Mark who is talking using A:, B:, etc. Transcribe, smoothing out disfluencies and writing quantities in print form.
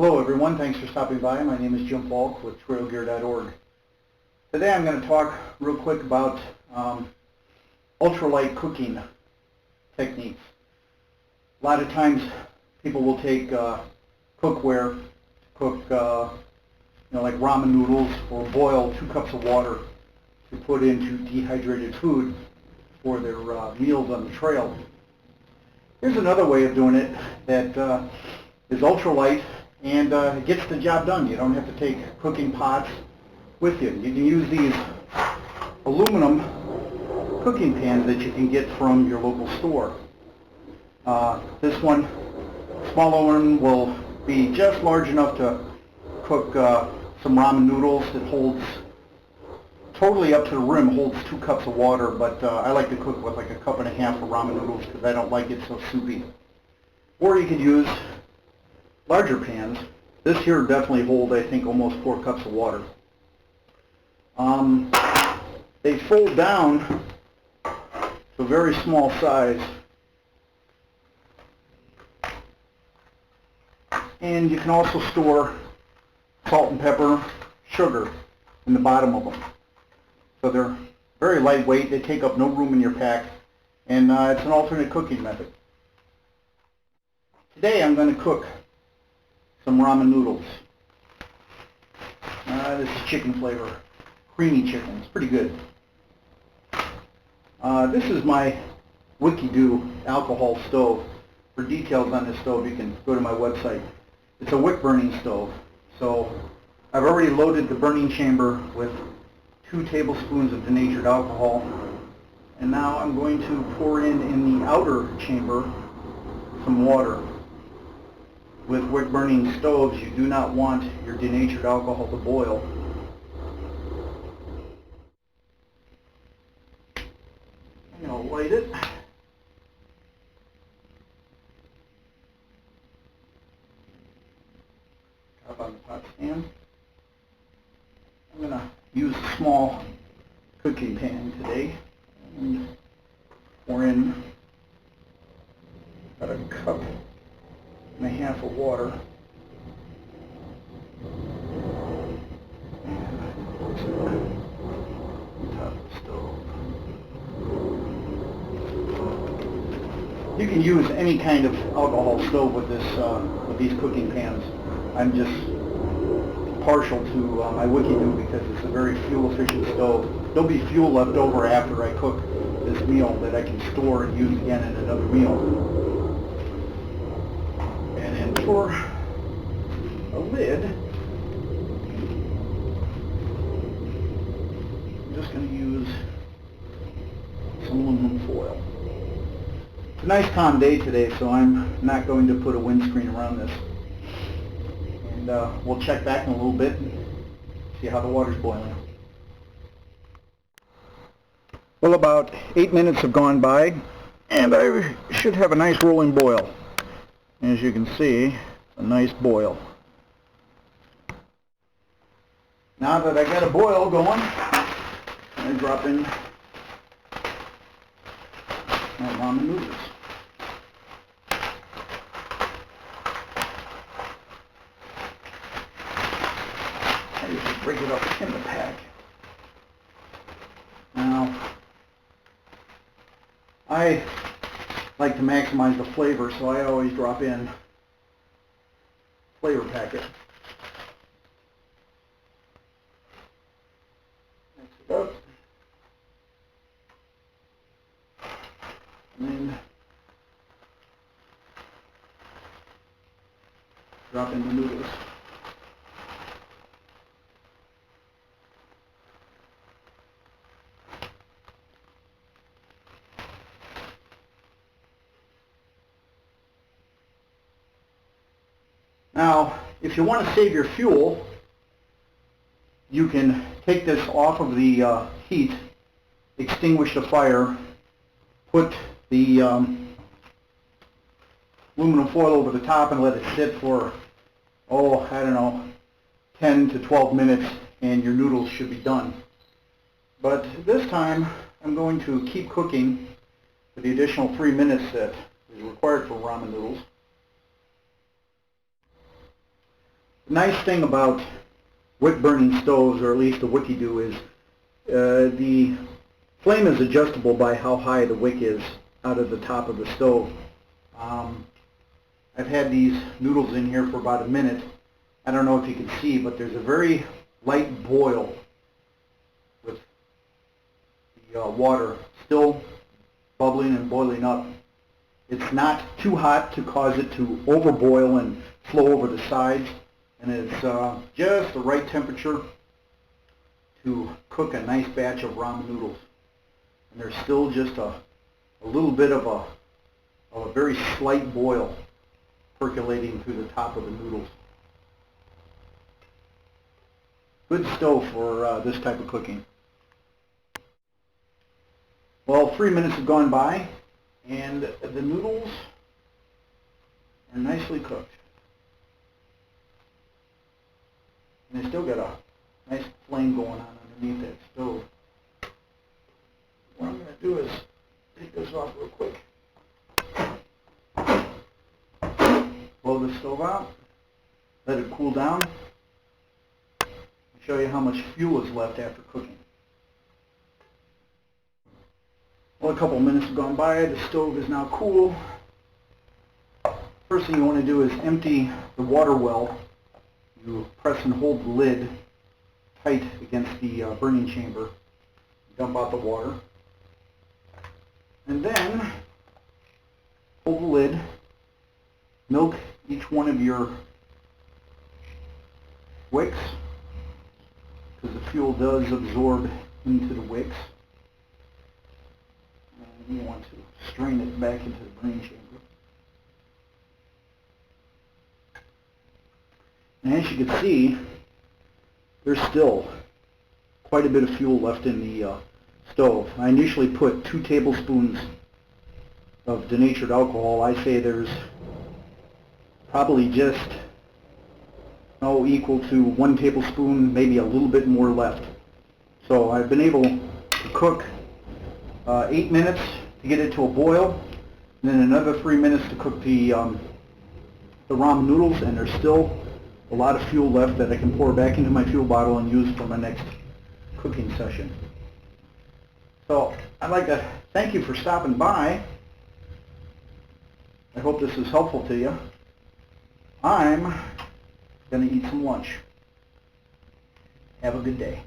A: Hello everyone, thanks for stopping by. My name is Jim Falk with trailgear.org. Today I'm going to talk real quick about ultralight cooking techniques. A lot of times people will take cookware to cook like ramen noodles, or boil 2 cups of water to put into dehydrated food for their meals on the trail. Here's another way of doing it that is ultralight, and it gets the job done. You don't have to take cooking pots with you. You can use these aluminum cooking pans that you can get from your local store. This one, smaller one, will be just large enough to cook some ramen noodles. It holds, totally up to the rim, holds 2 cups of water, but I like to cook with like 1.5 cups of ramen noodles because I don't like it so soupy. Or you could use larger pans. This here definitely hold, I think, almost 4 cups of water. They fold down to a very small size, and you can also store salt and pepper, sugar in the bottom of them. So they're very lightweight, they take up no room in your pack, and it's an alternate cooking method. Today I'm going to cook some ramen noodles. This is chicken flavor, creamy chicken. It's pretty good. This is my Wicky-Do alcohol stove. For details on this stove, you can go to my website. It's a wick burning stove. So I've already loaded the burning chamber with 2 tablespoons of denatured alcohol, and now I'm going to pour in the outer chamber some water. With wick burning stoves, you do not want your denatured alcohol to boil. And I'll light it. Top on the pot stand. I'm going to use a small cooking pan today and pour in about 1.5 cups of water. And it's on top of the stove. You can use any kind of alcohol stove with this, with these cooking pans. I'm just partial to my Wicky-Do because it's a very fuel-efficient stove. There'll be fuel left over after I cook this meal that I can store and use again in another meal. And then for a lid, I'm just going to use some aluminum foil. It's a nice calm day today, so I'm not going to put a windscreen around this. And we'll check back in a little bit and see how the water's boiling. Well, about 8 minutes have gone by, and I should have a nice rolling boil. As you can see, a nice boil. Now that I got a boil going, I'm going to drop in my ramen noodles. I usually break it up in the pack. Now, I like to maximize the flavor, so I always drop in flavor packet. Mix it up. And then drop in the noodles. Now, if you want to save your fuel, you can take this off of the heat, extinguish the fire, put the aluminum foil over the top and let it sit for, I don't know, 10 to 12 minutes, and your noodles should be done. But this time, I'm going to keep cooking for the additional 3 minutes that is required for ramen noodles. The nice thing about wick burning stoves, or at least the Wicky-Do, is the flame is adjustable by how high the wick is out of the top of the stove. I've had these noodles in here for about a minute. I don't know if you can see, but there's a very light boil with the water still bubbling and boiling up. It's not too hot to cause it to overboil and flow over the sides, and it's just the right temperature to cook a nice batch of ramen noodles. And there's still just a little bit of a very slight boil percolating through the top of the noodles. Good stove for this type of cooking. Well, 3 minutes have gone by, and the noodles are nicely cooked. And they still got a nice flame going on underneath that stove. What I'm going to do is take this off real quick. Blow the stove out, let it cool down, and show you how much fuel is left after cooking. Well, a couple of minutes have gone by, the stove is now cool. First thing you want to do is empty the water well. You press and hold the lid tight against the burning chamber. Dump out the water. And then hold the lid, milk each one of your wicks, because the fuel does absorb into the wicks. And you want to strain it back into the burning chamber. And as you can see, there's still quite a bit of fuel left in the stove. I initially put 2 tablespoons of denatured alcohol. I say there's probably just equal to 1 tablespoon, maybe a little bit more left. So I've been able to cook 8 minutes to get it to a boil, and then another 3 minutes to cook the ramen noodles, and there's still a lot of fuel left that I can pour back into my fuel bottle and use for my next cooking session. So I'd like to thank you for stopping by. I hope this is helpful to you. I'm going to eat some lunch. Have a good day.